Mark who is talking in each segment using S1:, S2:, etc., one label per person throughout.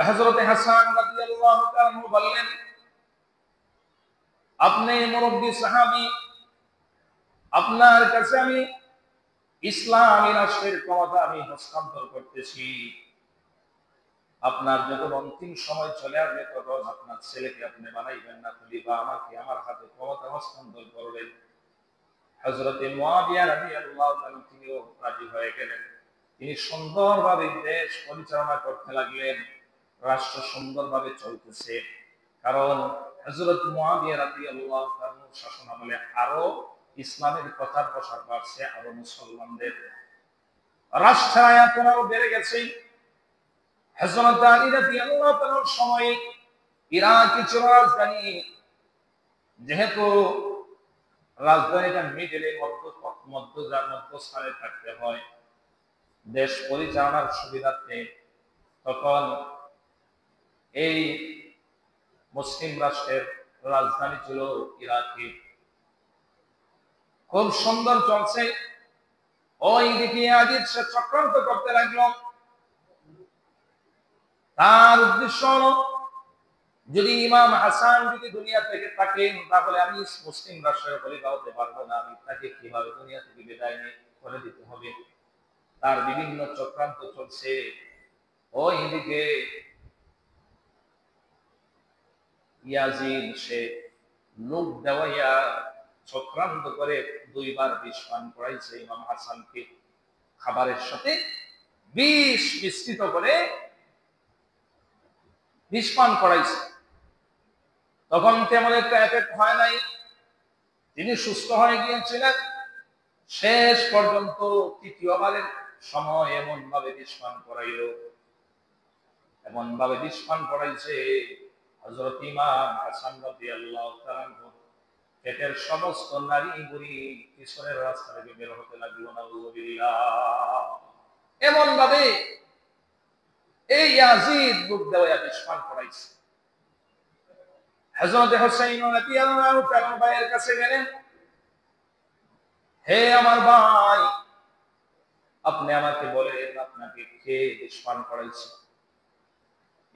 S1: হযরত হাসান রাদিয়াল্লাহু তাআলা বললেন, আপনি মুরব্বী সাহাবী, আপনার কাছে আমি ইসলামী রাষ্ট্রের ক্ষমতা আমি হস্তান্তর করতেছি। আপনার যখন অন্তিম সময় চলে আসবে তখন আপনার ছেলেকে আপনি বানাইবেন না খলিফা, আমাকে আমার হাতে ক্ষমতা হস্তান্তর করবেন। হযরত মুআবিয়া রাদিয়াল্লাহু তাআলা তিনিও রাজি হয়ে গেলেন। তিনি সুন্দরভাবে দেশ পরিচালনা করতে লাগলেন। রাষ্ট্র সুন্দরভাবে চলতেছে, কারণ হযরত মুআবিয়া রাদিয়াল্লাহু তাআলা শাসনামলে আরো ইসলামের প্রচার প্রসার বাড়ছে, আরো মুসলমানদের রাষ্ট্রের আয়তন আরো বেড়ে গেছে। হযরত আলী রাদিয়াল্লাহু তাআলার সময়ে ইরাকি ছিল রাজধানী, যেহেতু রাজধানীটা মিডলে মধ্যস্থানে থাকতে হয় দেশ পরিচালনার সুবিধার্থে, তখন এই মুসলিম রাষ্ট্রের রাজধানী ছিল ইরাকি। খুব সুন্দর চলছে, ওই দিকে ইয়াজিদ সে চক্রান্ত করতে লাগলো। তার উদ্দেশ্য হলো, যদি ইমাম হাসান যদি দুনিয়া থেকে থাকেন তাহলে আমি মুসলিম রাষ্ট্রের খলিফা হতে পারবো না, আমি তাকে কিভাবে দুনিয়া থেকে বিদায় করে দিতে হবে। তার বিভিন্ন চক্রান্ত চলছে। ওই দিকে ইয়াজিদ সে লোক দেওয়াইয়া চক্রান্ত করে দুইবার বিষ পান করাইছে ইমাম হাসানকে। খাবারের সাথে বিষ মিশ্রিত করে বিষ পান করাইছে। তখন তেমন একটা এফেক্ট হয় নাই, তিনি সুস্থ হয়ে গিয়েছিলেন। শেষ পর্যন্ত তৃতীয়বারের সময় এমন ভাবে বিষ পান করাইল, এমন ভাবে বিষ পান করাইছে হযরত ইমাম হাসান রাদিয়াল্লাহু তাআলা পেটের সমস্ত নারী বুড়ি কিশোরের রাস্তা থেকে বের হতে লাগলো। নাউযুবিল্লাহ। এমন ভাবে এই ইয়াজিদ বুক দেওয়া বিষ পান করাইছে। হযরত হুসাইন রাদিয়াল্লাহু তাআলা ভাইয়ের কাছে গেলেন, হে আমার ভাই, আপনি আমাকে বলেন আপনাকে কে বিষ পান করাইছে?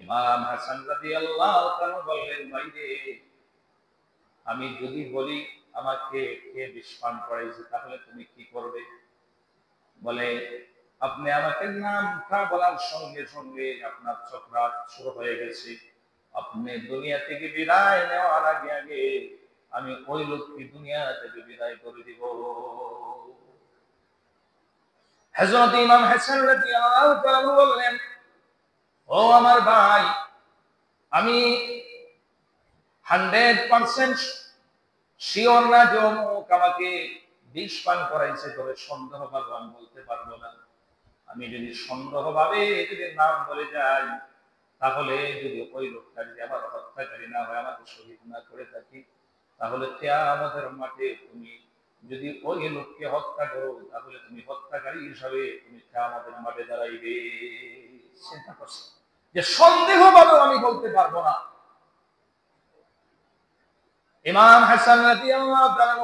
S1: ইমাম হাসান রাদিয়াল্লাহু তাআলা বললেন, ভাই রে, আমি যদি বলি আমাকে কে বিষ পান করাইছে তাহলে তুমি কি করবে? বলে, আপনি আমাকে নামটা বলার সঙ্গে সঙ্গে আপনার চক্রান্ত শুরু হয়ে গেছে। আপনি দুনিয়া থেকে বিদায় নেওয়ার আগে আগে আমি ওই লোককে দুনিয়া থেকে বিদায় করে দিব। হযরত ইমাম হাসান রাদিয়াল্লাহু তাআলা বললেন, ও আমার ভাই, আমি 100% শিওর না যে অমুক আমাকে বিষ পান করাইছে, তবে সন্দেহ ভাবে আমি বলতে পারবো না। আমি যদি সন্দেহ ভাবে যদি নাম বলে যাই, তাহলে যদি ওই লোকটা যদি আমার হত্যাকারী না হয়, আমাকে শহীদ না করে থাকি, তাহলে কিয়ামতের মাঠে তুমি যদি ওই লোককে হত্যা করো তাহলে তুমি হত্যাকারী হিসাবে তুমি কিয়ামতের মাঠে দাঁড়াইবে। চিন্তা করছে যে সন্দেহ ভাবে আমি বলতে পারবো না। ইমাম হাসান রাদিয়াল্লাহু তাআলা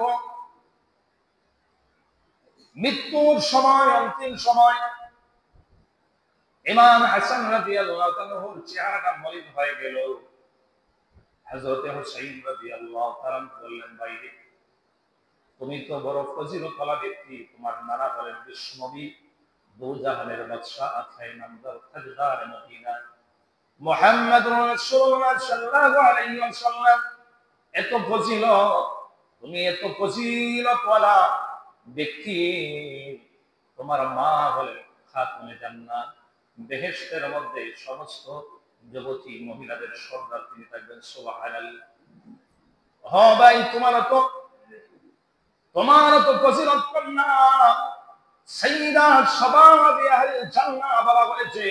S1: মৃত্যুর সময়, অন্তিম সময়, ইমাম হাসান রাদিয়াল্লাহু তাআলার চেহারাটা মলিন হয়ে গেল। হযরত হুসাইন রাদিয়াল্লাহু তাআলা বললেন, ভাই রে, তুমি তো বড় ফজিলতওয়ালা ব্যক্তি, তোমার নানা বলেন বিশ্বনবী, দু জাহানের বাদশা, আখায়ে নামদার, তাজদার মদিনা, মুহাম্মদুর রাসূলুল্লাহ সাল্লাল্লাহু আলাইহি ওয়াসাল্লাম, এত ফজিলত, তুমি এত ফজিলতওয়ালা ব্যক্তি, তোমার মা হলেন খাতুনে জান্নাত, বেহেশতের মধ্যে সমস্ত যুবতী মহিলাদের সর্দার তিনি থাকবেন। সুবহানাল্লাহ। হ্যাঁ ভাই, তোমার তো ফজিলত কন্যা সাইয়্যিদা শাবাবি আহলিল জান্নাহ বলা হয়েছে।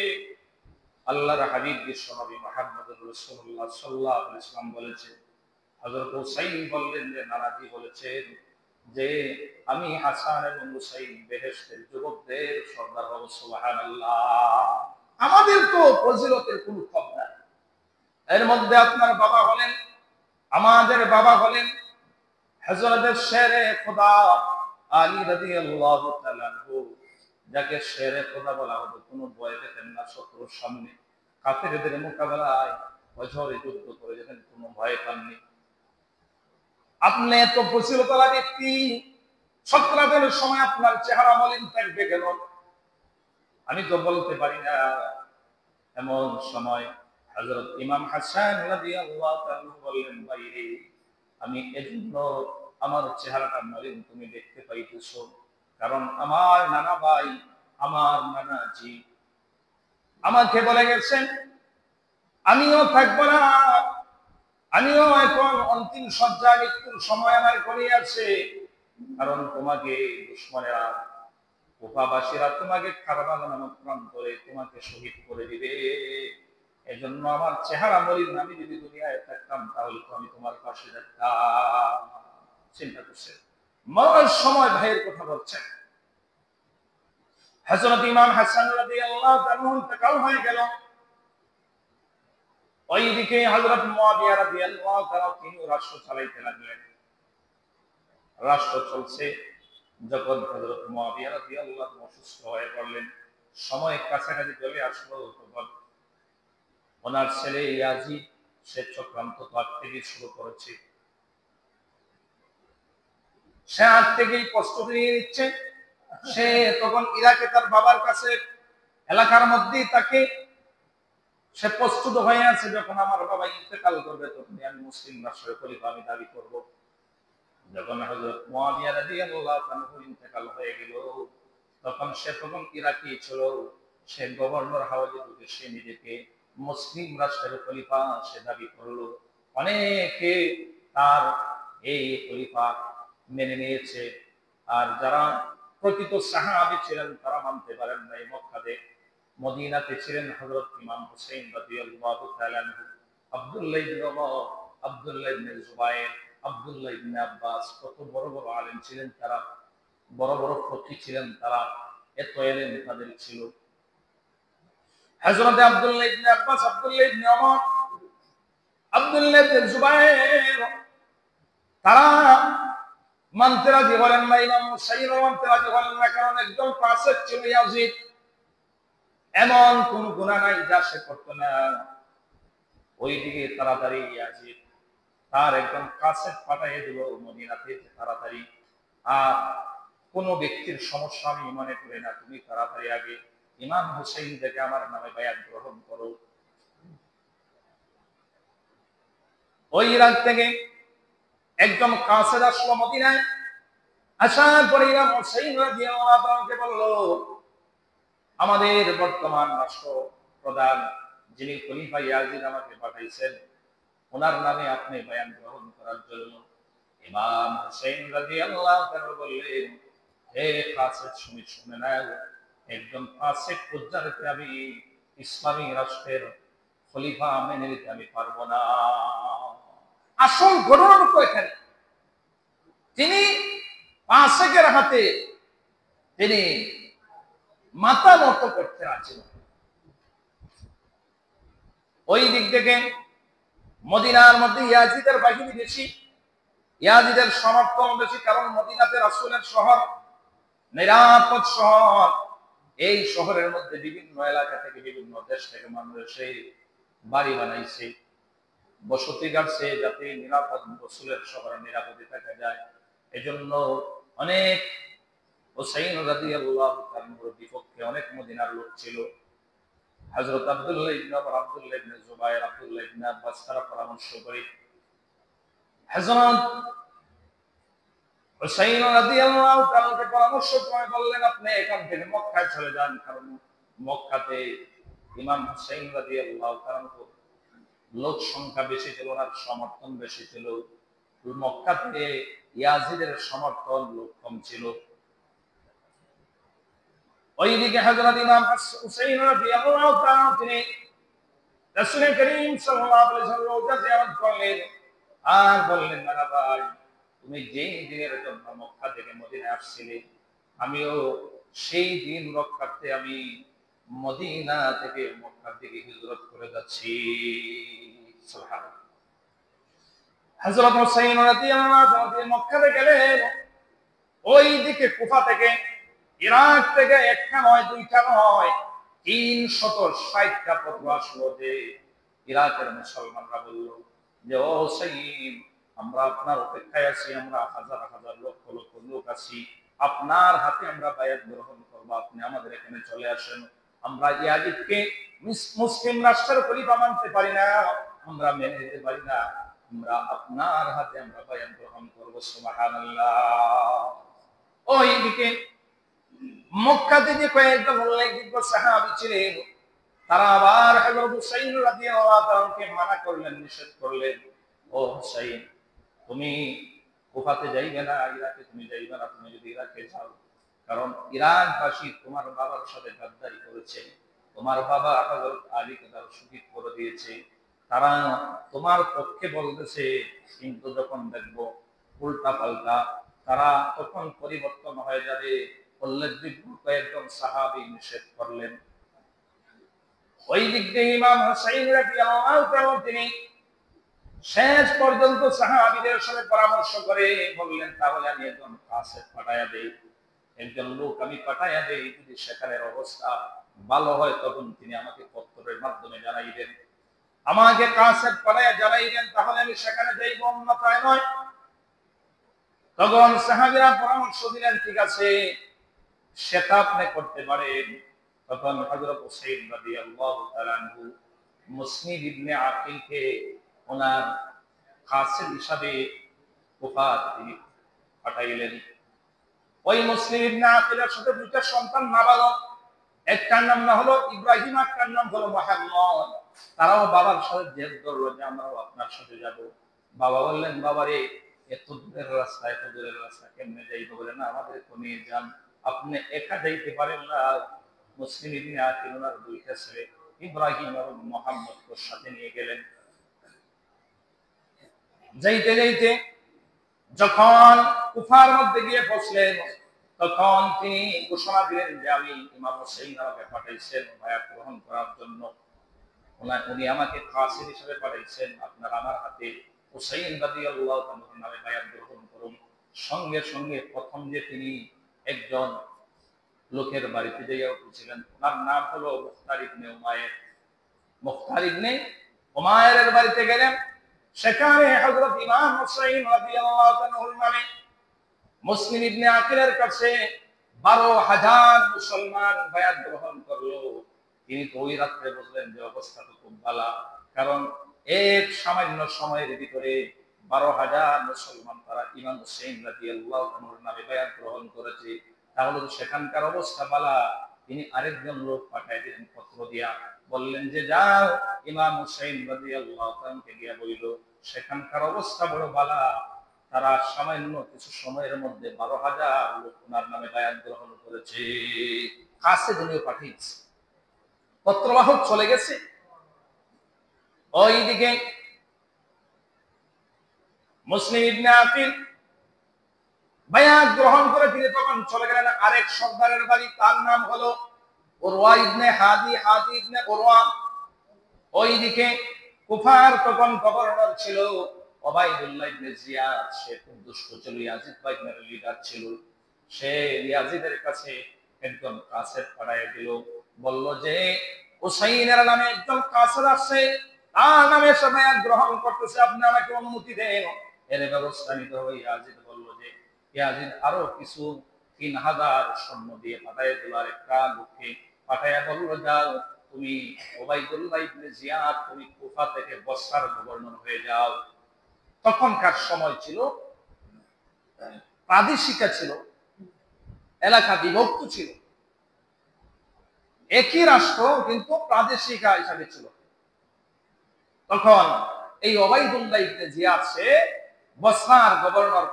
S1: আল্লাহর হাবিব বিশ্বনবী মুহাম্মদুর রাসূলুল্লাহ সাল্লাল্লাহু আলাইহি ওয়াসাল্লাম বলেছে। হযরত হুসাইন বললেন যে নানাজি বলেছেন যে আমি হাসান এবং হুসাইন বেহেশতের যুবকদের সর্দার হব। সুবহানাল্লাহ। আমাদের তো ফজিলতের কোনো কম নাই। এর মধ্যে আপনার বাবা হলেন, আমাদের বাবা হলেন হযরত শেরে খোদা আলী রাদিয়াল্লাহু তাআলা আনহু, যাকে শেরে খোদা বলা হতো। কোনো ভয় পেতেন না শত্রুর সামনে, কাফেরদের মোকাবেলায় অঝরে যুদ্ধ করে যেতেন, কোনো ভয় পাননি। আপনি এত ফজিলতওয়ালা ব্যক্তি, সক্রাতের সময় আপনার চেহারা মলিন থাকবে কেন? আমি তো বলতে পারি না। এমন সময় হযরত ইমাম হাসান রাদিয়াল্লাহু তাআলা বললেন, ভাইরে আমি এজন্য আমার চেহারাটা মলিন তুমি দেখতে পাইতেছো, কারণ আমার নানা ভাই, আমার নানাজি আমাকে বলে গেছেন আমিও থাকবো না, আমিও এখন অন্তিম সজ্জায় মৃত্যুর সময় আমার করে আছে, কারণ তোমাকে দুশমনেরা, কুফাবাসীরা তোমাকে কারবালা নামক প্রান্তরে তোমাকে শহীদ করে দিবে। এজন্য আমার চেহারা মলিন, আমি যদি দুনিয়ায় থাকতাম তাহলে তো আমি তোমার পাশে থাকতাম। চিন্তা করছে, মরার সময় ভাইয়ের কথা বলছেন। হযরত ইমাম হাসান রাদিয়াল্লাহু তাআলা ইন্তেকাল হয়ে গেল। ওইদিকে হযরত মুয়াবিয়া রাদিয়াল্লাহু তাআলা তিনি রাষ্ট্র চালাইতে লাগলেন। রাষ্ট্র চলছে, যখন হযরত মুয়াবিয়া রাদিয়াল্লাহু অসুস্থ হয়ে পড়লেন, সময় কাছাকাছি চলে আসলো, তখন ওনার ছেলে ইয়াজিদ সে চক্রান্ত আগ থেকে শুরু করেছে। সে আগ থেকেই প্রস্তুতি নিয়ে নিচ্ছে। সে তখন ইরাকে তার বাবার কাছে এলাকার মধ্যেই তাকে সে প্রস্তুত হয়ে আছে, যখন আমার বাবা ইন্তেকাল করবে তখন আমি মুসলিম রাষ্ট্রের খলিফা আমি দাবি করব। যখন হযরত মুয়াবিয়া রাদিয়াল্লাহু তাআলা ইন্তেকাল হয়ে গেল, তখন ইরাকি ছিল, সে গভর্নর হাওয়ালে ঢুকে সে নিজেকে মুসলিম রাষ্ট্রের খলিফা সে দাবি করলো। অনেকে তার এই খলিফা মেনে নিয়েছে, আর যারা প্রকৃত সাহাবী ছিলেন তারা মানতে পারেন নাই। মক্কাতে মদিনাতে ছিলেন হযরত ইমাম হুসাইন রাদিয়াল্লাহু তাআলা আনহু, আব্দুল্লাহ ইবনে ওমর, আব্দুল্লাহ ইবনে জুবায়ের, আব্দুল্লাহ ইবনে আব্বাস, কত বড় বড় আলেম ছিলেন তারা, বড় বড় ফকিহ ছিলেন তারা, এত এলেম তাদের ছিল। হযরত আব্দুল্লাহ ইবনে আব্বাস, আব্দুল্লাহ ইবনে ওমর, আব্দুল্লাহ ইবনে জুবায়ের তারা মানতে রাজি হলেন না, ইমাম হুসাইন মানতে রাজি হলেন না, কারণ একজন ফাসিক ছিল ইয়াজিদ, এমন কোন গুনাহ নাই যা সে করতো না। ওইদিকে তাড়াতাড়ি ইয়াজিদ তার একজন কাসেদ পাঠিয়ে দিল মদিনাতে, তাড়াতাড়ি আর কোন ব্যক্তির সমস্যা আমি মনে করি না, তুমি তাড়াতাড়ি আগে ইমাম হুসাইন থেকে আমার নামে বায়াত গ্রহণ করো। ওই ইরাক থেকে একজন কাসেদ আসলো মদিনায়, আসার পরে ইমাম হুসাইন রাদিয়াল্লাহু তাআলাকে বলল, আমাদের বর্তমান রাষ্ট্র প্রধান যিনি খলিফা ইয়াজিদ আমাকে পাঠাইছেন, ওনার নামে আপনি বয়ান গ্রহণ করার জন্য। ইমাম হুসাইন রাদিয়াল্লাহু তাআলা বললেন, হে কাসেদ শুনে নাও, একজন ফাসিক ফুজ্জারকে আমি ইসলামী রাষ্ট্রের খলিফা মেনে নিতে আমি পারবো না। আসল ঘটনা তো এখানে, তিনি ফাসিকের হাতে তিনি মাথা নত করতে রাজি নন। ওই দিক থেকে মদিনার মধ্যে ইয়াজিদের বাহিনী বেশি, ইয়াজিদের সমর্থন বেশি, কারণ মদিনাতে রাসূলের শহর, নিরাপদ শহর। এই শহরের মধ্যে বিভিন্ন এলাকা থেকে বিভিন্ন দেশ থেকে মানুষ এসে বাড়ি বানাইছে, বসতি গাড়ছে, যাতে নিরাপদ রাসূলের শহরে নিরাপদে থাকা যায়। এজন্য অনেক হুসাইন রাদিয়াল্লাহু তাআলার বিপক্ষে অনেক মদিনার লোক ছিল। হযরত আব্দুল্লাহ ইবনে ওমর, আব্দুল্লাহ ইবনে জুবায়ের, আব্দুল্লাহ ইবনে আব্বাস তারা পরামর্শ করে হযরত হুসাইন রাদিয়াল্লাহু তাআলাকে পরামর্শ করে বললেন, আপনি এখান থেকে মক্কায় চলে যান, কারণ মক্কাতে ইমাম হুসাইন রাদিয়াল্লাহু তাআলার লোক সংখ্যা বেশি ছিল, ওনার সমর্থন বেশি ছিল। মক্কাতে ইয়াজিদের সমর্থন লোক কম ছিল। ওইদিকে হযরত ইমাম হুসাইন রাদিয়াল্লাহু তাআলা তিনি রাসূল করিম সাল্লাল্লাহু আলাইহি ওয়াসাল্লাম রওজা জিয়ারত করলেন, আর বললেন, না ভাই, তুমি যেই দিনের জন্য মক্কা থেকে মদিনায় আসছিলে, আমিও সেই দিন রক্ষার্থে আমি মদিনা থেকে মক্কার দিকে হিজরত করে যাচ্ছি। সুবহানাল্লাহ। হযরত হুসাইন রাদিয়াল্লাহু তাআলা মক্কাতে গেলেন। ওই দিকে কুফা থেকে, ইরাক থেকে একটা নয় দুইটা নয় 360টা পত্র আসলো যে ইরাকের মুসলমানরা বলল যে ও হুসাইন, আমরা আপনার অপেক্ষায় আছি, আমরা হাজার হাজার লক্ষ লক্ষ লোক আছি, আপনার হাতে আমরা বায়াত গ্রহণ করবো, আপনি আমাদের এখানে চলে আসেন। আমরা ইয়াজিদকে মুসলিম রাষ্ট্রের খলিফা মানতে পারি না, আমরা মেনে নিতে পারি না, আমরা আপনার হাতে আমরা বায়াত গ্রহণ করবো। সুবহানাল্লাহ। ওইদিকে মক্কাতে যে কয়েকজন উল্লেখযোগ্য সাহাবী ছিলেন, তারা আবার হযরত হুসাইন রাদিয়াল্লাহু তাআলাকে মানা করলেন, নিষেধ করলেন, ও হুসাইন, তুমি কুফাতে যাইবে না, ইরাকে তুমি যাইবে না। তুমি যদি ইরাকে যাও, কারণ ইরাকবাসী তোমার বাবার সাথে গাদ্দারি করেছে, তোমার বাবা হযরত আলীকে তারা শহীদ করে দিয়েছে, তারা তোমার পক্ষে বলতেছে, কিন্তু যখন দেখবো উল্টা পাল্টা, তারা তখন পরিবর্তন হয়ে যাবে। উল্লেখযোগ্য কয়েকজন সাহাবী নিষেধ করলেন। ওই দিক দিয়ে ইমাম হুসাইন রাদিয়াল্লাহু তাআলা তিনি শেষ পর্যন্ত সাহাবীদের সাথে পরামর্শ করে বললেন, তাহলে আমি একজন কাসেদ পাঠায়া দেই, একজন লোক আমি পাঠায়া দেই, যদি সেখানের অবস্থা ভালো হয় তখন তিনি আমাকে পত্রের মাধ্যমে জানাইবেন, আমাকে কাসেদ পাঠায়া জানাইবেন, তাহলে আমি সেখানে যাইব, অন্যথায় নয়। তখন সাহাবীরা পরামর্শ দিলেন, ঠিক আছে, সেটা আপনি করতে পারেন। তখন হযরত হুসাইন রাদিয়াল্লাহু তাআলা আনহু মুসনিদ ইবনে আকিলকে ওনার কাসেদ হিসাবে কুফা তিনি পাঠাইলেন। ওই মুসলিম ইবনে আকিলের সাথে দুইটা সন্তান নাবালক, একটার নাম না হলো ইব্রাহিম, একটার নাম হলো মুহাম্মদ। তারাও বাবার সাথে জেদ ধরলো যে আমরাও আপনার সাথে যাব। বাবা বললেন, বাবারে, এত দূরের রাস্তা কেমনে যাইব? বলে না, আমাদেরকে নিয়ে যান, আপনি একা যাইতে পারেন না। মুসলিম ইবনে আকিল ওনার দুইটা ছেলে ইব্রাহিম এবং মুহাম্মদকে সাথে নিয়ে গেলেন। যাইতে যাইতে যখন কুফার মধ্যে গিয়ে পৌঁছলেন, তখন তিনি ঘোষণা দিলেন যে আমি ইমাম হুসাইন আমাকে পাঠাইছেন বায়াত গ্রহণ করার জন্য, উনি আমাকে কাসেদ হিসেবে পাঠাইছেন, আপনারা আমার হাতে হুসাইন রাদিয়াল্লাহু তাআলার নামে বায়াত গ্রহণ করুন। সঙ্গে সঙ্গে প্রথম যে তিনি একজন লোকের বাড়িতে যাইয়া উঠেছিলেন, ওনার নাম হলো মুখতার ইবনে উমায়ের। মুখতার ইবনে উমায়েরের বাড়িতে গেলেন। সেখানে হযরত ইমাম হুসাইন রাদিয়াল্লাহু তাআলার নামে মুসলিম ইবনে আকিলের কাছে 12,000 মুসলমান বায়াত গ্রহণ করলো। তিনি তো ওই রাত্রে বুঝলেন যে অবস্থা তো খুব ভালো, কারণ এক সামান্য সময়ের ভিতরে 12,000 মুসলমান তারা ইমাম হুসাইন রাদিয়াল্লাহু তাআলার নামে বায়াত গ্রহণ করেছে। তাহলে তো সেখানকার অবস্থা ভালো। তিনি আরেকজন লোক পাঠিয়ে দিলেন পত্র দিয়া, বললেন যে যাও ইমাম হুসাইন রাদিয়াল্লাহু তাআলাকে গিয়া বইল, সেখানকার অবস্থা বড় ভালো, তারা সামান্য কিছু সময়ের মধ্যে 12,000 লোক ওনার নামে বায়াত গ্রহণ করেছে। কাছে দুনিয়া পাঠিয়েছে, পত্রবাহক চলে গেছে। ওইদিকে মুসলিম ইবনে আকিল বায়াত গ্রহণ করে তিনি তখন চলে গেলেন আরেক সর্দারের বাড়ি, তার নাম হলো উরওয়া ইবনে হাদি, হাদি ইবনে উরওয়া। ওইদিকে কুফার তখন গভর্নর ছিল ওবাইদুল্লাহ ইবনে জিয়াদ, সে খুব দুষ্ট ছিল, ইয়াজিদ বাহিনীর লিডার ছিল। সে ইয়াজিদের কাছে একজন কাসেদ পাঠাইয়া দিল, বলল যে হুসাইনের নামে একজন কাসেদ আসছে, তার নামে সে বায়াত গ্রহণ করতেছে, আপনি আমাকে অনুমতি দেন, এর ব্যবস্থা নিতে হবে। ইয়াজিদ বলল যে ইয়াজিদ আরো কিছু 3,000 সৈন্য দিয়ে পাঠাইয়া দিল, আর একটা লোককে পাঠাইয়া বলল, যাও তুমি ওবাইদুল্লাহ ইবনে জিয়াদ, তুমি কুফা থেকে বসরার গভর্নর হয়ে যাও। তখনকার সময় ছিল প্রাদেশিকা ছিল, এলাকা বিভক্ত ছিল, একই রাষ্ট্র কিন্তু প্রাদেশিকা হিসাবে ছিল। তখন এই ওবাইদুল্লাহ ইবনে জিয়াদ সে বসরার গভর্নর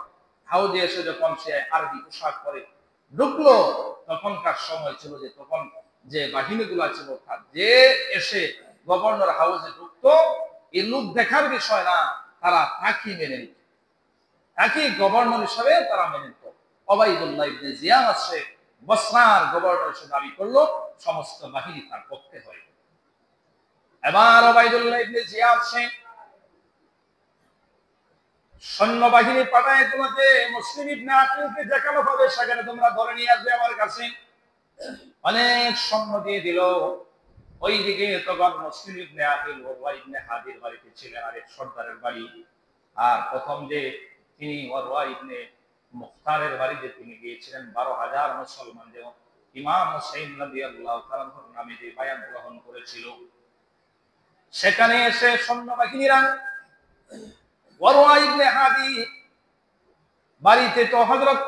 S1: হাউজে এসে যখন সে আরবি পোশাক পরে ঢুকলো, তখনকার সময় ছিল যে তখন যে বাহিনীগুলা ছিল যে এসে গভর্নর হাউসে ঢুকতো, এই লোক দেখার বিষয় না, তারা তাকে মেনে নিত, তাকে গভর্নর হিসাবে তারা মেনে নিত। ওবাইদুল্লাহ ইবনে জিয়াদ আছে বসরার গভর্নর হিসেবে দাবি করলো, সমস্ত বাহিনী তার পক্ষে হয়। এবার ওবাইদুল্লাহ ইবনে জিয়াদ সে সৈন্যবাহিনী পাঠায়, তোমাকে মুসলিম ইবনে আকিলকে যেখানে পাবে সেখানে তোমরা ধরে নিয়ে আসবে আমার কাছে। অনেক সৈন্য দিয়ে দিল। ওইদিকে তখন মুসলিম ইবনে আকিল ওরওয়া ইবনে হাদির বাড়িতে ছিলেন, আরেক সর্দারের বাড়ি। আর প্রথম যে তিনি ওরওয়া ইবনে মুখতারের বাড়িতে তিনি গিয়েছিলেন, 12,000 মুসলমান যে ইমাম হুসাইন রাদিয়াল্লাহু তাআলা নামে যে বায়াত গ্রহণ করেছিল, সেখানে এসে সৈন্যবাহিনীরা ওরওয়া ইবনে হাদি বাড়িতে তো হযরত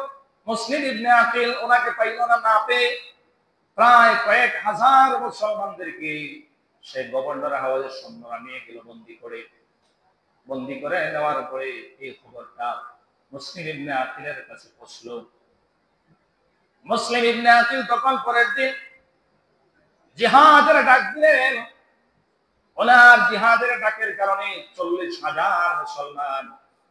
S1: মুসলিম ইবনে আকিল ওনাকে পাইল না, না পেয়ে প্রায় কয়েক হাজার মুসলমানদেরকে সে গভর্নর হাওয়াজের সৈন্যরা নিয়ে গেল বন্দি করে নেওয়ার পরে এই খবরটা মুসলিম ইবনে আকিলের কাছে পৌঁছল। মুসলিম ইবনে আকিল তখন পরের দিন জিহাদের ডাক দিলেন। ওনার জিহাদের ডাকের কারণে 40,000 মুসলমান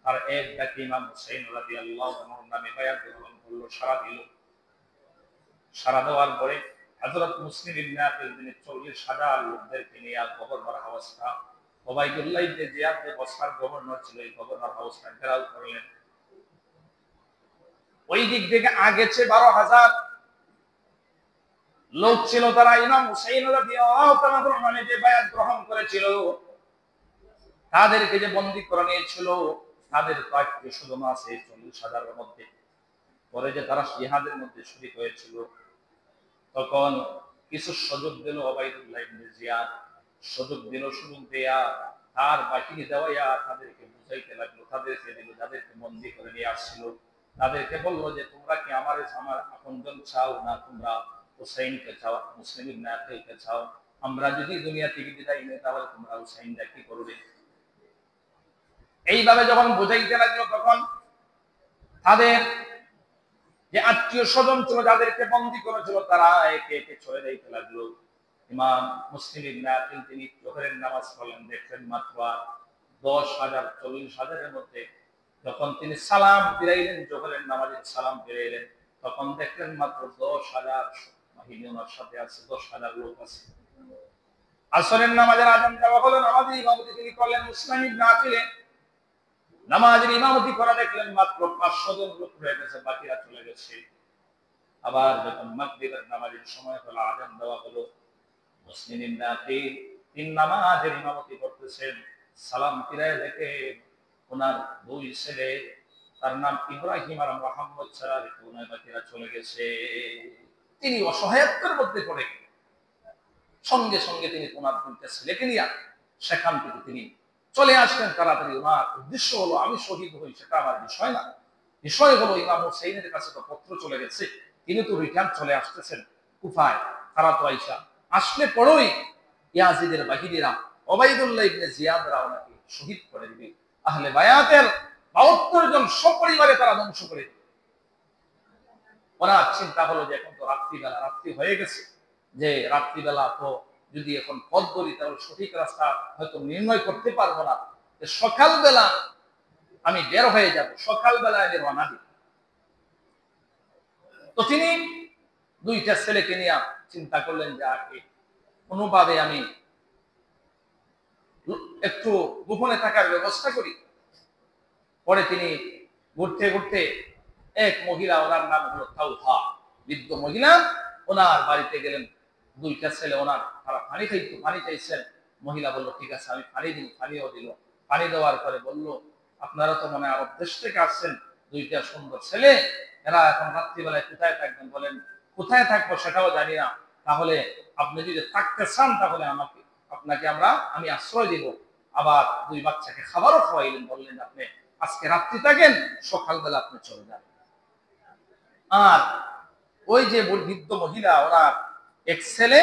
S1: আর এক ডাকে ইমাম হুসাইন রাদিয়াল্লাহু তাআলার নামে বায়াত গ্রহণ করলো, সারা দিল। সারা দেওয়ার পরে হযরত মুসলিম ইবনে আকিল তিনি 40,000 লোকদেরকে নিয়ে গভর্নর হাউসটা, ওবাইদুল্লাহ ইবনে জিয়াদ যে বসরার গভর্নর ছিল, এই গভর্নর হাউসটা ঘেরাও করলেন। ওই দিক থেকে আগেছে 12,000 লোক ছিল, তারা ইমাম হুসাইন রাদিয়াল্লাহু তাআলার নামে যে বায়াত গ্রহণ করেছিল, তাদেরকে যে বন্দী করে নিয়েছিল, তাদের কয়েকটি সুদম আছে 40,000 এর মধ্যে। পরে যে তারা জিহাদের মধ্যে শরীক হয়েছিল, তখন কিছু সুযোগ দিল ওবাইদুল্লাহ ইবনে জিয়াদ, সুযোগ দেয়া তার বাহিনী দেওয়া তাদেরকে বুঝাইতে লাগলো। তাদেরকে দিল, যাদেরকে বন্দী করে নিয়ে আসছিল তাদেরকে বললো যে তোমরা কি আমার আপনজন চাও, না তোমরা হুসাইনকে চাও, মুসলিম ইবনে আকিলকে চাও? আমরা যদি দুনিয়া থেকে বিদায় নিই তাহলে তোমরা হুসাইনটা কি করবে? এইভাবে যখন বুঝাইতে লাগলো, তখন তাদের যে আত্মীয় স্বজন ছিল, যাদেরকে বন্দী করেছিল, তারা একে একে চলে যাইতে লাগলো। ইমাম মুসলিম ইবনে আকিল তিনি জোহরের নামাজ পড়লেন, দেখলেন মাত্র 10,000 40,000 এর মধ্যে যখন তিনি সালাম ফিরাইলেন, জোহরের নামাজের সালাম ফিরাইলেন, তখন দেখলেন মাত্র 10,000 বাহিনী ওনার সাথে আছে, 10,000 লোক আছে। আসরের নামাজের আযান দেওয়া হলো, নামাজের ইমামতি তিনি করলেন মুসলিম ইবনে আকিল। নামাজের ইমামতি করা দেখলেন মাত্র 500 জন লোক রয়ে গেছে, বাকিরা চলে গেছে। আবার যখন মাগরিবের নামাজের সময় হলো, আযান দেওয়া হলো, মুসলিম ইবনে আকিল তিন নামাজের ইমামতি করতেছেন। সালাম ফিরায় দেখে ওনার দুই ছেলে, তার নাম ইব্রাহিম আর মুহাম্মদ ছাড়া ওনার বাকিরা চলে গেছে। তিনি অসহায়ত্বের মধ্যে পড়ে সঙ্গে সঙ্গে তিনি ওনার দুইটা ছেলেকে নিয়ে সেখান থেকে তিনি চলে আসলেন তাড়াতাড়ি। ওনার উদ্দেশ্য হলো আমি শহীদ হই, সেটা আমার বিষয় না। বিষয় হলো ইমাম হুসাইনের কাছে তো পত্র চলে গেছে, তিনি তো রিটার্ন চলে আসতেছেন কুফায়। তারা তো আইসা আসলে পড়োই ইয়াজিদের বাহিনীরা ওবাইদুল্লাহ ইবনে জিয়াদরা ওনাকে শহীদ করে দিবে। আহলে বায়াতের 72 জন সপরিবারে তারা ধ্বংস করে দিবে। ওনার চিন্তা হলো যে এখন তো রাত্রি হয়ে গেছে, যে রাত্রিবেলা তো যদি এখন পথ ধরি তাহলে সঠিক রাস্তা হয়তো নির্ণয় করতে পারবো না, সকালবেলা আমি বের হয়ে যাব, সকালবেলা আমি রওনা দিব। তো তিনি দুইটা ছেলেকে নিয়ে চিন্তা করলেন যে আগে কোনোভাবে আমি একটু গোপনে থাকার ব্যবস্থা করি। পরে তিনি ঘুরতে ঘুরতে এক মহিলা, ওনার নাম হলো তাওফা, বৃদ্ধ মহিলা, ওনার বাড়িতে গেলেন। দুইটা ছেলে ওনার, তারা পানি চাইছেন। মহিলা বলল ঠিক আছে আমি পানি দিই, পানিও দিল। পানি দেওয়ার পরে বলল আপনারা তো মনে আরব দেশ থেকে আসছেন, দুইটা সুন্দর ছেলে, এরা এখন রাত্রিবেলায় কোথায় থাকবেন? বলেন কোথায় থাকবো সেটাও জানি না, তাহলে আপনি যদি থাকতে চান তাহলে আপনাকে আমি আশ্রয় দিব। আবার দুই বাচ্চাকে খাবারও খাওয়াইলেন, বললেন আপনি আজকে রাত্রি থাকেন, সকালবেলা আপনি চলে যান। আর ওই যে বৃদ্ধ মহিলা, ওনার এক ছেলে,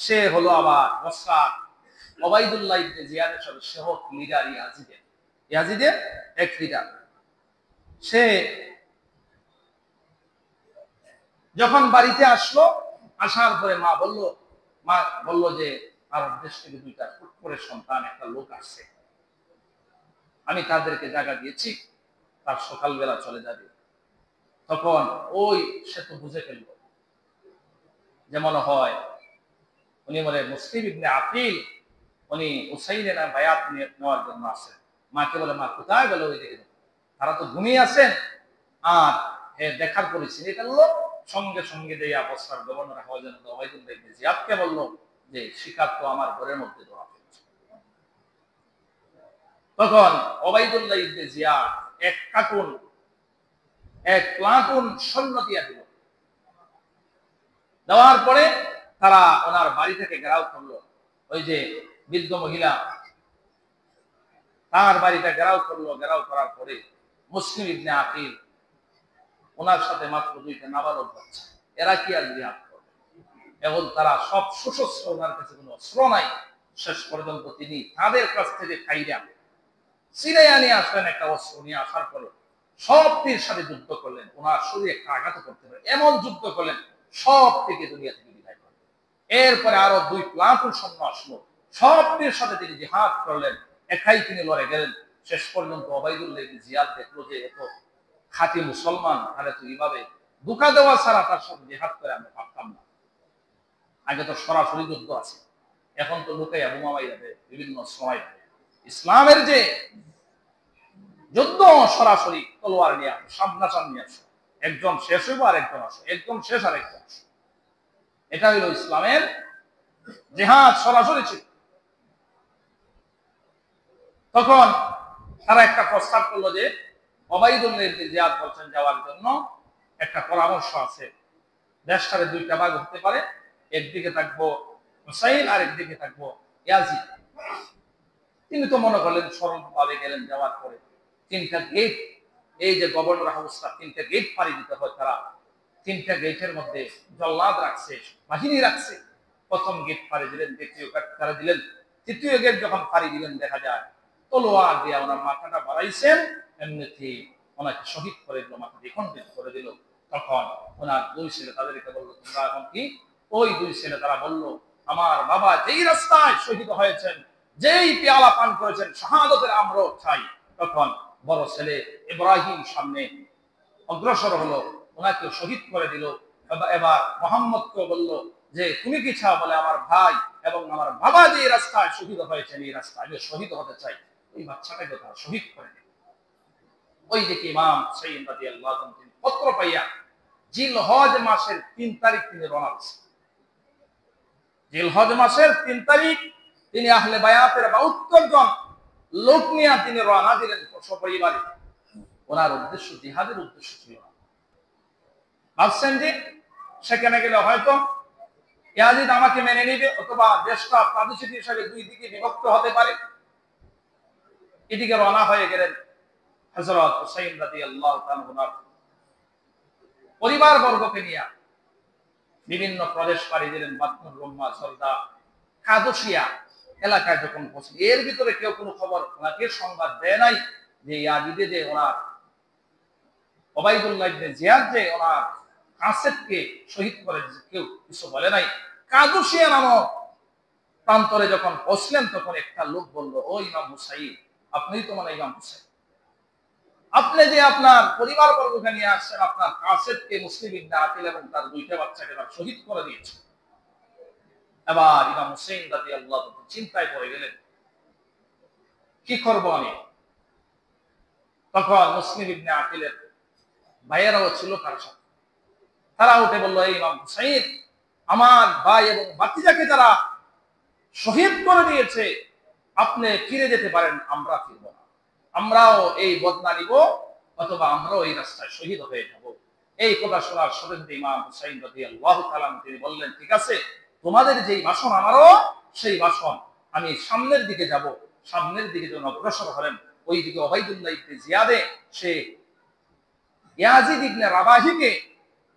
S1: সে হলো আবার বসরা ওবাইদুল্লাহ ইবনে জিয়াদের সদস্য হোক, লিডার ইয়াজিদের এক লিডার। সে যখন বাড়িতে আসলো, আসার পরে মা বলল যে আরব দেশ থেকে দুইটা ফুটফুরে সন্তান, একটা লোক আসছে, আমি তাদেরকে জায়গা দিয়েছি, তার সকালবেলা চলে যাবে। তখন ওই সে তো বুঝে ফেলল, যেমন হয় উনি বলে মুসলিম ইবনে আকিল, উনি হুসাইনের বায়াত নেওয়ার জন্য আসেন। মাকে বলে মা কোথায় গেল? ওই দিকে তারা তো ঘুমিয়ে আছেন। আর দেখার পরে চিনে ফেললো, সঙ্গে সঙ্গে যে বসরার গভর্নর ওবাইদুল্লাহ ইবনে জিয়াদকে বলল যে শিকার তো আমার ঘরের মধ্যে ধরা পড়েছে। তখন ওবাইদুল্লাহ ইবনে জিয়াদ এক প্লাটুন সৈন্য দিয়া দিল। দেওয়ার পরে তারা ওনার বাড়ি থেকে ঘেরাও করলো। ওই যে বৃদ্ধ মহিলা, তার বাড়িটা ঘেরাও করলো। ঘেরাও করার পরে মুসলিম ইবনে আকিল, ওনার সাথে মাত্র 2টা নাবালক বাচ্চা, এরা কি আর জিহাদ করবে? এবং তারা সব সশস্ত্র, ওনার কাছে কোনো অস্ত্র নাই। শেষ পর্যন্ত তিনি তাদের কাছ থেকে খাইয়া সিরিয়া নিয়ে আসলেন একটা অস্ত্র। নিয়ে আসার পরে সব তীর সাথে যুদ্ধ করলেন। ওনার শরীরে একটা আঘাত করতে পারে এমন যুদ্ধ করলেন, সব থেকে দুনিয়া থেকে বিদায় করলেন। এরপরে আরো 2 প্লাটুন সৈন্য আসলো, সব তীর সাথে তিনি জিহাদ করলেন। একাই তিনি লড়ে গেলেন। শেষ পর্যন্ত ওবাইদুল্লাহ ইবনে জিয়াদ দেখলো যে এত খাঁটি মুসলমান, তাহলে তো এইভাবে ধোঁকা দেওয়া ছাড়া তার সাথে জিহাদ করে আমি পারতাম না। আগে তো সরাসরি যুদ্ধ আছে, এখন তো লুকাইয়া বোমা মাইরা দেয় বিভিন্ন সময়। ইসলামের যে যুদ্ধ সরাসরি তলোয়ার নিয়ে আসে, সামনাসামনি আসে, একজন শেষ হইব আর একজন আসে, একজন শেষ আর একজন আসে। এটা হইল ইসলামের জিহাদ, সরাসরি ছিল। তখন তারা একটা প্রস্তাব করলো যে ওবাইদুল্লাহ ইবনে জিয়াদ বলছেন যাওয়ার জন্য একটা পরামর্শ আছে। দেশটারে 2টা ভাগ হতে পারে, একদিকে থাকবো হুসাইন আর একদিকে থাকবো ইয়াজিদ। তিনি তো মনে করলেন সরল ভাবে গেলেন। যাওয়ার পরে 3টা গেট, এই যে গভর্নর হাউসটা 3টা গেট পাড়ি দিতে হয়, তারা 3টা গেটের মধ্যে জল্লাদ রাখছে, বাহিনী রাখছে। প্রথম গেট পাড়ি দিলেন, দ্বিতীয় গেট পাড়ি দিলেন, তৃতীয় গেট যখন পাড়ি দিলেন দেখা যায় তলোয়ার দিয়ে ওনার মাথাটা বাড়াইছেন, এমনিতেই ওনাকে শহীদ করে দিল, মাথা দিয়ে খণ্ডিত করে দিল। তখন ওনার 2 ছেলে তাদেরকে বললো তোমরা এখন কি? ওই 2 ছেলে তারা বললো আমার বাবা যেই রাস্তায় শহীদ হয়েছেন, যেই পেয়ালা পান করেছেন, শাহাদাতের আমরাও চাই। তখন বড় ছেলে ইব্রাহিম সামনে অগ্রসর হলো, ওনাকে শহীদ করে দিল। এবার মোহাম্মদকে বলল যে তুমি কি চাও? বলে আমার ভাই এবং আমার বাবা যে রাস্তায় শহীদ হয়েছেন, এই রাস্তায় আমি শহীদ হতে চাই। ওই বাচ্চাটাকে তারা শহীদ করে দিল। ওই যে ইমাম হুসাইন রাদিয়াল্লাহু আনহু তিনি পত্র পাইয়া জিলহজ মাসের 3 তারিখ তিনি রওনা হয়েছেন। জিলহজ মাসের 3 তারিখ তিনি আহলে বায়াতের 72 জন লোক নিয়ে তিনি রওনা দিলেন সপরিবারে। ওনার উদ্দেশ্য জিহাদের উদ্দেশ্য ছিল না। ভাবছেন যে সেখানে গেলে হয়তো ইয়াজিদ আমাকে মেনে নিবে, অথবা দেশটা প্রাদেশিক হিসাবে 2 দিকে বিভক্ত হতে পারে। এদিকে রওনা হয়ে গেলেন হযরত হুসাইন রাদিয়াল্লাহু তাআলা ওনার পরিবার বর্গকে নিয়ে বিভিন্ন প্রদেশ পাড়ি দিলেন। বাতনুর রুম্মা, সরদা, কাদসিয়া এলাকায় যখন পৌঁছলেন, এর ভিতরে কেউ কোনো খবর ওনাকে সংবাদ দেয় নাই যে ইয়াজিদে যে ওনার ওবাইদুল্লাহ ইবনে জিয়াদ যে ওনার কাসেদকে শহীদ করে, কেউ কিছু বলে নাই। কাদসিয়া নামক প্রান্তরে যখন পৌঁছলেন, তখন একটা লোক বলল ও ইমাম হুসাইন, আপনিই তো মানে ইমাম হুসাইন, আপনি যে আপনার পরিবার বর্গকে নিয়ে আসছেন, আপনার কাসেদকে মুসলিম ইবনে আকিল এবং তার 2টা বাচ্চাকে তারা শহীদ করে দিয়েছে। এবার ইমাম হুসাইন রাদিয়াল্লাহু আনহু চিন্তায় পড়ে গেলেন, কি করব আমি? তখন মুসলিম ইবনে আকিলের ভাইয়েরাও ছিল তার সাথে। তারা উঠে বলল এই ইমাম হুসাইন, আমার ভাই এবং ভাতিজাকে যারা শহীদ করে দিয়েছে, আপনি ফিরে যেতে পারেন, আমরা ফিরব না। আমরাও এই বদলা নিব, অথবা আমরাও এই রাস্তায় শহীদ হয়ে যাব। এই কথা শোনার সাথে সাথে ইমাম হুসাইন রাদিয়াল্লাহু তাআলা তিনি বললেন ঠিক আছে, তোমাদের যেই ভাষণ আমারও সেই ভাষণ। আমি সামনের দিকে যাব। সামনের দিকে যখন অগ্রসর হলেন, ওই দিকে ওবাইদুল্লাহ ইবনে জিয়াদে সে ইয়াজিদ ইবনে রাবাহিকে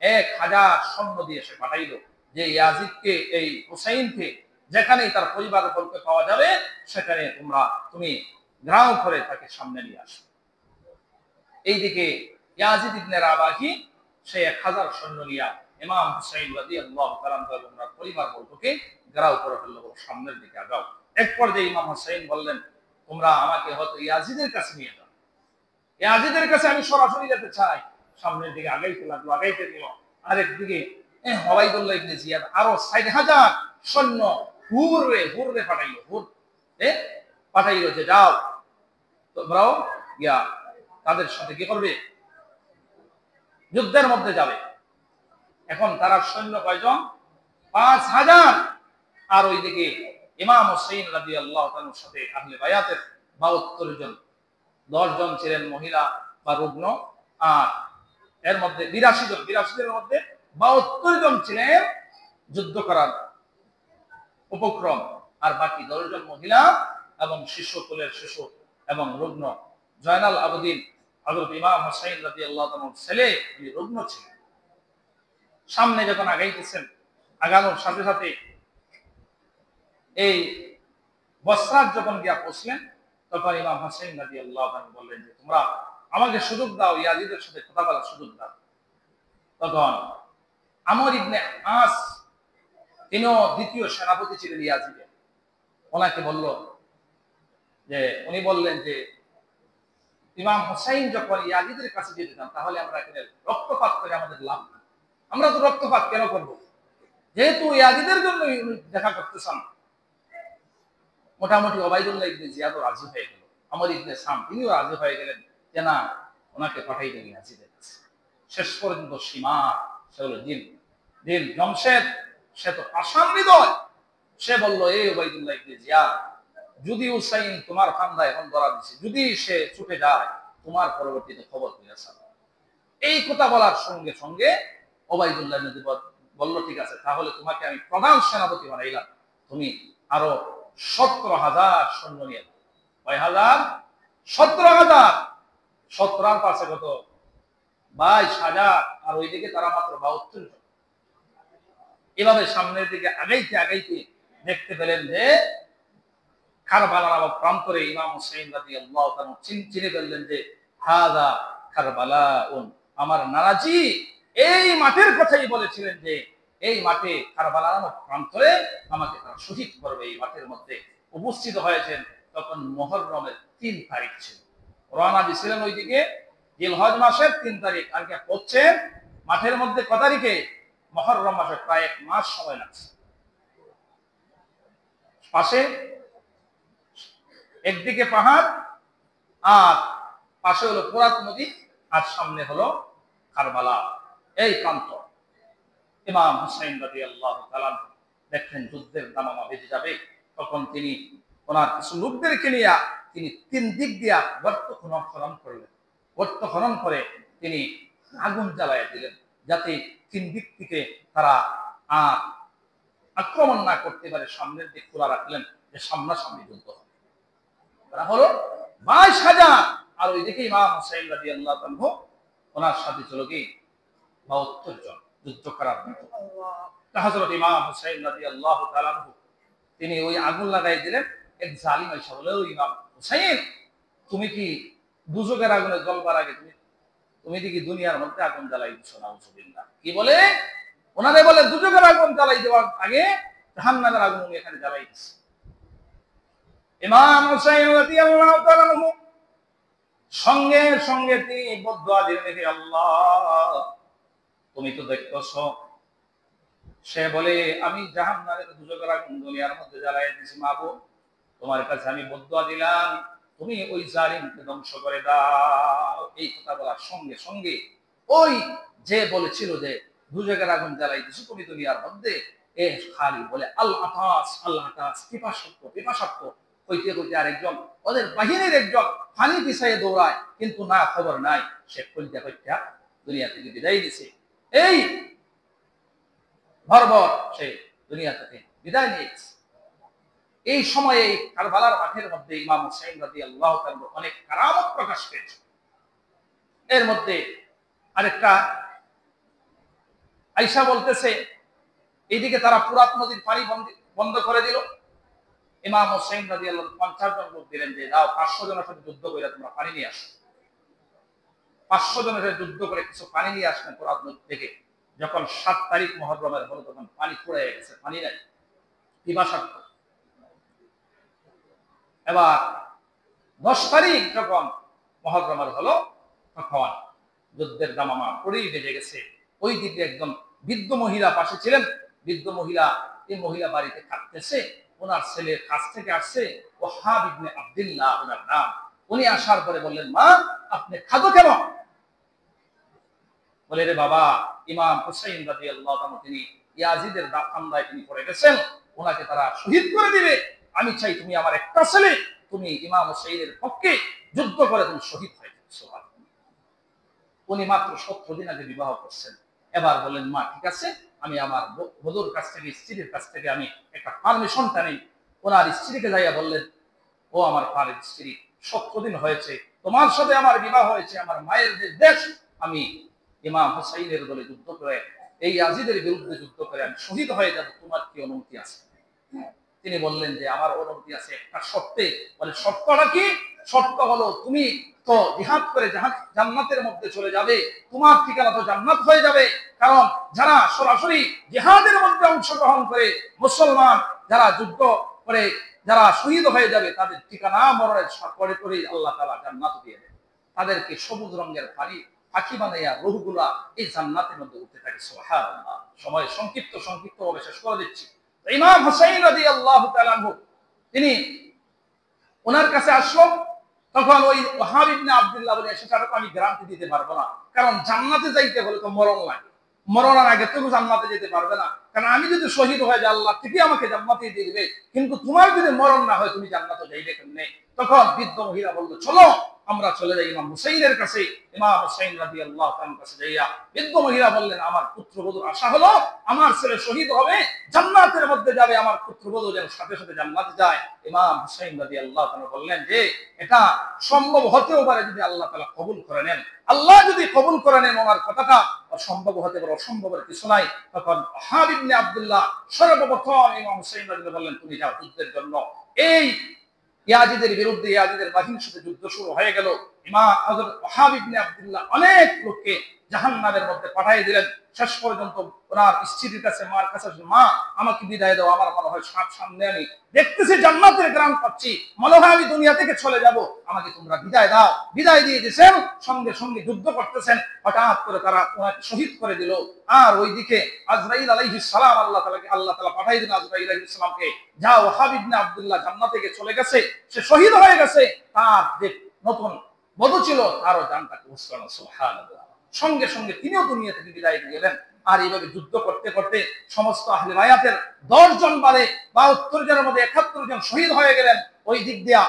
S1: 1000 সৈন্য দিয়ে সে পাঠাইল যে ইয়াজিদকে, এই হুসাইনকে যেখানেই তার পরিবারের বলতে পাওয়া যাবে সেখানে তুমি গ্রাম করে তাকে সামনে নিয়ে আসো। এইদিকে ইয়াজিদ ইবনে রাবাহি সে 1000 সৈন্য নিয়ে ইমাম হুসাইন রাদিয়াল্লাহু তাআলা এবং তার পরিবার বলকে গ্রাম করে ফেলল, সামনের দিকে আগাও। এক পর্যায়ে ইমাম হুসাইন বললেন তোমরা আমাকে হয়তো ইয়াজিদের কাছে নিয়ে যাও, ইয়াজিদের কাছে আমি সরাসরি যেতে চাই। সামনের দিকে আগাইতে লাগলো, আগাইতে গেল। আরেকদিকে ওবাইদুল্লাহ ইবনে জিয়াদ আরো 60,000 সৈন্য হুররে পাঠাইলো যে যাও তোমরাও গিয়া তাদের সাথে কি করবে, যুদ্ধের মধ্যে যাবে। এখন তারা সৈন্য কয়জন? 5,000। আর ওইদিকে ইমাম হুসাইন রাদিয়াল্লাহু তাআলার সাথে আহলে বায়াতের 72 জন, 10 জন ছিলেন মহিলা বা রুগ্ন, আর এর মধ্যে 82 জন, 82 জনের মধ্যে 72 জন ছিলেন যুদ্ধ করার উপক্রম, আর বাকি 10 জন মহিলা এবং শিশু, কোলের শিশু এবং রুগ্ন। জয়নাল আবেদিন হযরত ইমাম হুসাইন রাদিয়াল্লাহু তাআলার ছেলে, তিনি রুগ্ন ছিলেন। সামনে যখন আগাইতেছেন, আগানোর সাথে সাথে এই বসরাত যখন গিয়া পৌঁছলেন, তখন ইমাম হুসাইন রাদিয়াল্লাহু তাআলা বললেন যে তোমরা আমাকে সুযোগ দাও, ইয়াজিদের সাথে কথা বলার সুযোগ দাও। তখন আমর ইবনে আস, তিনিও দ্বিতীয় সেনাপতি ছিলেন ইয়াজিদের, ওনাকে বলল যে, উনি বললেন যে ইমাম হুসাইন যখন ইয়াজিদের কাছে যেতে চান, তাহলে আমরা এখানে রক্তপাত করে আমাদের লাভ নেই। আমরা তো রক্তপাত কেন করব, যেহেতু ইয়াজিদের জন্য দেখা করতে চান। মোটামুটি ওবাইদুল্লাহ ইবনে জিয়াদও রাজি হয়ে গেল, আমর ইবনে সাম তিনিও রাজি হয়ে গেলেন যে না, ওনাকে পাঠাই দেন ইয়াজিদের কাছে। শেষ পর্যন্ত সীমা, সে হলো দিল জমশেদ, সে তো পাষাণ হৃদয়, সে বলল, এই ওবাইদুল্লাহ ইবনে জিয়াদ, যদি হুসাইন তোমার ফান্দা এখন ধরা দিছে, যদি সে ছুটে যায়, তোমার পরবর্তীতে খবর হয়েছে। এই কথা বলার সঙ্গে সঙ্গে ওবাইদুল্লাহ ইবনে জিয়াদ বলল, ঠিক আছে, তাহলে তোমাকে আমি প্রধান সেনাপতি বানাইলাম, তুমি আরো 17,000 সৈন্য নিয়ে। কয় হাজার? 17,000। 17 পাশে কত? 22,000। আর ওইদিকে তারা মাত্র 72 জন। এভাবে সামনের দিকে আগাইতে আগাইতে দেখতে পেলেন যে কারবালা নামক প্রান্তরে ইমাম হুসাইন রাদিয়াল্লাহু তাআলা চিনে ফেললেন যে হাযা কারবালাউন, আমার নানাজি এই মাঠের কথাই বলেছিলেন যে এই মাঠে কারবালা নামক প্রান্তরে আমাকে তারা শহীদ করবে। এই মাঠের মধ্যে উপস্থিত হয়েছেন। তখন মুহররমের 3 তারিখ ছিল, রওনা দিয়েছিলেন ওইদিকে জিলহজ মাসের 3 তারিখ, আর কি পড়ছেন মাঠের মধ্যে কত তারিখে? মুহররম মাসে। প্রায় 1 মাস সময় লাগছে। পাশে একদিকে পাহাড়, আর পাশে হলো ফোরাত নদী, আর সামনে হলো কারবালা, এই প্রান্ত। ইমাম হুসাইন রাদিয়াল্লাহু তাআলা দেখলেন যুদ্ধের দামামা বেজে যাবে, তখন তিনি ওনার কিছু লোকদেরকে নিয়ে তিনি 3 দিক দিয়া গর্ত খনন করলেন। গর্ত খনন করে তিনি আগুন জ্বালাইয়া দিলেন, যাতে 3 দিক থেকে তারা আক্রমণ না করতে পারে। সামনের দিক খোলা রাখলেন যে সামনাসামনি যুদ্ধ হবে। তারা হলো 22,000, আর ওইদিকে ইমাম হুসাইন রাদিয়াল্লাহু তাআলা ওনার সাথে ছিল কি 72 জন যুদ্ধ করার মতো। হযরত ইমাম হুসাইন রাদিয়াল্লাহু তাআলা তিনি ওই আগুন লাগাই দিলেন। এক জালিম এসে বলে, ওই ইমাম হুসাইন, তুমি কি দুজকের আগুনে জ্বলবার আগে তুমি কি দুনিয়ার মধ্যে আগুন জ্বালাই দিছো? নাউজুবিল্লাহ। কি বলে? ওনারে বলে দুজকের আগুন জ্বালাই দেওয়ার আগে জাহান্নামের আগুন উনি এখানে জ্বালাই দিছে। ইমাম হুসাইন রাদিয়াল্লাহু তাআলা সঙ্গে সঙ্গে তিনি বদদুয়া দিলেন, হে আল্লাহ, তুমি তো দেখতেছো। সে বলে, আমি জাহান্নামের দুজকের আগুন দুনিয়ার মধ্যে জ্বালাই দিয়েছি, মাবুদ, তোমার কাছে আমি বদদুয়া দিলাম, তুমি ওই জালিমকে ধ্বংস করে দাও। এই কথা বলার সঙ্গে সঙ্গে ওই যে বলেছিল যে দুজকের আগুন জ্বালাই দিয়েছি তুমি দুনিয়ার মধ্যে, এ খালি বলে আল্লাহ আতাস, আল্লাহ আতাস, পিপাসার্থ হইতে হইতে আরেকজন ওদের বাহিনীর একজন পানি পিছাইয়ে দৌড়ায়, কিন্তু না, খবর নাই, সে কলিজা কইটা দুনিয়া থেকে বিদায় দিছে। এই বর্বর সে দুনিয়া থেকে বিদায় নিয়েছে। এই সময়ে কারবালার মাঠের মধ্যে ইমাম হুসাইন রাদিয়াল্লাহু তাআলা অনেক কারামত প্রকাশ পেয়েছে। এর মধ্যে আরেকটা আয়েশা বলতেছে, এইদিকে তারা ফুরাত নদীর পানি বন্ধ করে দিল। ইমাম হুসাইন রাদিয়াল্লাহু 50 জন লোক দিলেন যে দাও, 500 জনের সাথে যুদ্ধ করে তোমরা পানি নিয়ে আসো। 500 জনের সাথে যুদ্ধ করে কিছু পানি নিয়ে আসলেন ফুরাত নদী থেকে। যখন 7 তারিখ মুহররমের হলো, তখন পানি ফুরিয়ে গেছে, পানি নাই, পিপাসার্থ। এবার 10 তারিখ যখন মুহররমের হলো, তখন যুদ্ধের দামামা পড়েই বেজে গেছে। ওই দিকে একজন বৃদ্ধ মহিলা পাশে ছিলেন। বৃদ্ধ মহিলা, এই মহিলা বাড়িতে কাঁদতেছে, ওনার ছেলে কাছ থেকে আসছে, ওহাব ইবনে আব্দুল্লাহ ওনার নাম। উনি আসার পরে বললেন, মা, আপনি খাদো কেন? বলে, রে বাবা, ইমাম হুসাইন রাদিয়াল্লাহু তাআলা তিনি ইয়াজিদের হামলায় তিনি পড়ে গেছেন, ওনাকে তারা শহীদ করে দিবে। আমি চাই তুমি আমার একটা ছেলে, তুমি ইমাম হুসাইনের পক্ষে যুদ্ধ করে তুমি শহীদ হয়ে যাবে। সুবহানাল্লাহ। উনি মাত্র 17 দিন আগে বিবাহ করছেন। এবার বলেন, মা ঠিক আছে, আমি আমার বধূর কাছ থেকে, স্ত্রীর কাছ থেকে আমি একটা পারমিশনটা নেই। ওনার স্ত্রীকে যাইয়া বললেন, ও আমার পারের স্ত্রী, 17 দিন হয়েছে তোমার সাথে আমার বিবাহ হয়েছে, আমার মায়ের দেশ, আমি ইমাম হুসাইনের দলে যুদ্ধ করে, এই ইয়াজিদের বিরুদ্ধে যুদ্ধ করে আমি শহীদ হয়ে যাব, তোমার কি অনুমতি আছে? তিনি বললেন যে আমার অনুমতি আছে একটা শর্তে। বলে শর্তটা কি? শর্ত হলো তুমি তো জিহাদ করে জান্নাতের মধ্যে চলে যাবে, তোমার ঠিকানা তো জান্নাত হয়ে যাবে। কারণ যারা সরাসরি জিহাদের মধ্যে অংশগ্রহণ করে, মুসলমান যারা যুদ্ধ করে যারা শহীদ হয়ে যাবে, তাদের ঠিকানা মরণের পরে করেই আল্লাহ তাআলা জান্নাত দিয়ে দেবে। তাদেরকে সবুজ রঙের পাখি বানাইয়া রূহগুলা এই জান্নাতের মধ্যে উঠতে থাকে। সুবহানাল্লাহ। সময় সংক্ষিপ্ত ভাবে শেষ করে দিচ্ছি। ইমাম হুসাইন রাদিয়াল্লাহু তাআলা আনহু তিনি ওনার কাছে আসলো, তখন ওই ওয়াহাব ইবনে আব্দুল্লাহ বলে, সেটা আমি গ্যারান্টি দিতে পারবো না, কারণ জান্নাতে যাইতে হলে তো মরণ লাগে, মরণের আগে তো জান্নাতে যেতে পারবে না, কারণ আমি যদি শহীদ হয়ে যাই আল্লাহ ঠিকই আমাকে জান্নাতে দিয়ে দিবে, কিন্তু তোমার যদি মরণ না হয় তুমি জান্নাতে যাইবে কেমনে? তখন বৃদ্ধ মহিলা বলল, চলো আমরা চলে যাই ইমাম হুসাইনের কাছে। ইমাম হুসাইন রাদিয়াল্লাহু তাআলার কাছে যাইয়া বৃদ্ধ মহিলা বললেন, আমার পুত্রবধূর আশা হলো আমার ছেলে শহীদ হবে, জান্নাতের মধ্যে যাবে, আমার পুত্রবধূ যেন সাথে সাথে জান্নাতে যায়। ইমাম হুসাইন রাদিয়াল্লাহু তাআলা বললেন যে এটা সম্ভব হতেও পারে যদি আল্লাহ তাআলা কবুল করে নেন। আল্লাহ যদি কবুল করে নেন ওনার কথাটা, অসম্ভব হতে পারে, অসম্ভবের কিছু নাই। তখন ওয়াহাব ইবনে আব্দুল্লাহ সর্বপ্রথম ইমাম হুসাইন রাদিয়াল্লাহু বললেন, তুমি যাও যুদ্ধের জন্য। এই ইয়াজিদের বিরুদ্ধে, ইয়াজিদের বাহিনীর সাথে যুদ্ধ শুরু হয়ে গেল। ইমাম হযরত ওয়াহাব ইবনে আব্দুল্লাহ অনেক লোককে জাহান্নামের মধ্যে পাঠিয়ে দিলেন। শেষ পর্যন্ত ওনার স্ত্রীর কাছে, মার কাছে, মা আমাকে বিদায় দাও, আমার মনে হয় সামনে আমি দেখতেছি জান্নাতের গ্রাম পাচ্ছি, মনে হয় আমি দুনিয়া থেকে চলে যাব, আমাকে তোমরা বিদায় দাও। বিদায় দিয়ে দিয়েছেন, সঙ্গে সঙ্গে যুদ্ধ করতেছেন। হঠাৎ করে তারা ওনাকে শহীদ করে দিল। আর ওইদিকে আজরাইল আলাইহিস সালাম, আল্লাহ তাআলা পাঠিয়ে দিলেন আজরাইল আলাইহিস সালামকে, যাও ওয়াহাব ইবনে আব্দুল্লাহ জান্নাতে চলে গেছে, সে শহীদ হয়ে গেছে, তার যে নতুন বধূ ছিল তারও জানটাকে উৎসর্গ। সুবহানাল্লাহ। সঙ্গে সঙ্গে তিনিও দুনিয়া থেকে বিদায় নিয়ে গেলেন। আর এইভাবে যুদ্ধ করতে করতে সমস্ত আহলে বায়াতের 10 জন বাদে 72 জনের মধ্যে 71 জন শহীদ হয়ে গেলেন। ওই দিক দিয়া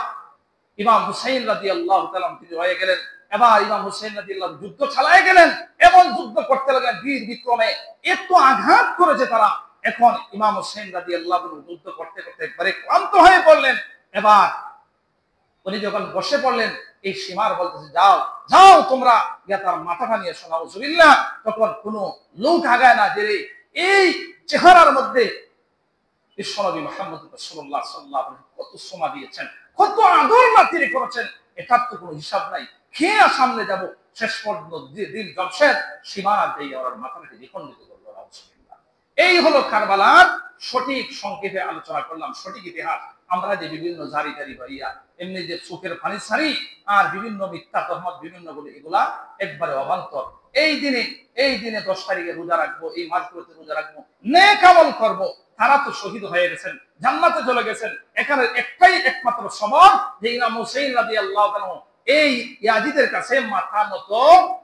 S1: ইমাম হুসাইন রাদিয়াল্লাহু তাআলা তিনি হয়ে গেলেন। এবার ইমাম হুসাইন রাদিয়াল্লাহু যুদ্ধ চালায় গেলেন এবং যুদ্ধ করতে লাগলেন বীর বিক্রমে। এত আঘাত করেছে তারা, এখন ইমাম হুসাইন রাদিয়াল্লাহু যুদ্ধ করতে করতে একবারে ক্লান্ত হয়ে পড়লেন। এবার উনি যখন বসে পড়লেন, এই সীমার বলতেছে, যাও যাও তোমরা গিয়া তার মাথাটা নিয়ে শোনা। নাউজুবিল্লাহ। তখন কোনো লোক আগায় না, যে এই চেহারার মধ্যে বিশ্বনবী মুহাম্মদ রাসূলুল্লাহ সাল্লাল্লাহু আলাইহি ওয়াসাল্লাম কত সোনা দিয়েছেন, কত আদর নাতির করেছেন, এটার তো কোনো হিসাব নাই। খেয়ে সামনে যাব, শেষ পর্যন্ত দিল জমশেদ সীমানা দিয়ে ওর মাথাটাকে দ্বিখণ্ডিত করলো। নাউজুবিল্লাহ। এই হলো কারবালার সঠিক সংক্ষেপে আলোচনা করলাম, সঠিক ইতিহাস। আমরা যে বিভিন্ন জারি টারি ভাইয়া এমনি যে চোখের পানি ছাড়ি আর বিভিন্ন মিথ্যা তহমত বিভিন্ন বলে, এগুলা একবারে অবান্তর। এই দিনে 10 তারিখে রোজা রাখবো, এই মাসগুলোতে রোজা রাখবো, নেক আমল করবো, তারা তো শহীদ হয়ে গেছেন, জান্নাতে চলে গেছেন। এখানে একটাই একমাত্র সবব যে ইমাম হুসাইন রাদিয়াল্লাহু তাআলা এই ইয়াজিদের কাছে মাথা নত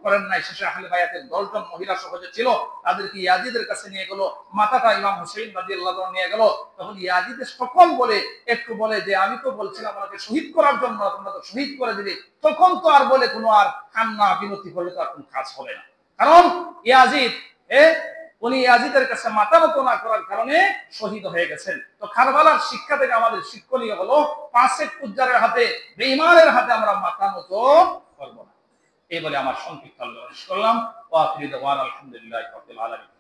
S1: করেন নাই। শেষে আহলে বায়াতের 10 জন মহিলা সহজে ছিল, তাদেরকে ইয়াজিদের কাছে নিয়ে গেল, মাথাটা ইমাম হুসাইন রাদিয়াল্লাহু তাআলা নিয়ে গেল। তখন ইয়াজিদের সকল বলে একটু বলে যে আমি তো বলছিলাম আমাকে শহীদ করার জন্য, তোমরা তো শহীদ করে দিলে। তখন তো আর বলে কোনো আর কান্না বিনতি করলে তো আর কোনো কাজ হবে না, কারণ ইয়াজিদ উনি ইয়াজিদের কাছে মাথা নত না করার কারণে শহীদ হয়ে গেছেন। তো কারবালার শিক্ষা থেকে আমাদের শিক্ষণীয় হলো, ফাসিক ফুজ্জারের হাতে, বেঈমানের হাতে আমরা মাথা নত করব না। এই বলে আমার সংক্ষিপ্ত আলোচনা শেষ করলাম। ওয়া আখিরু দাওয়ানা আলহামদুলিল্লাহি রাব্বিল আলামিন।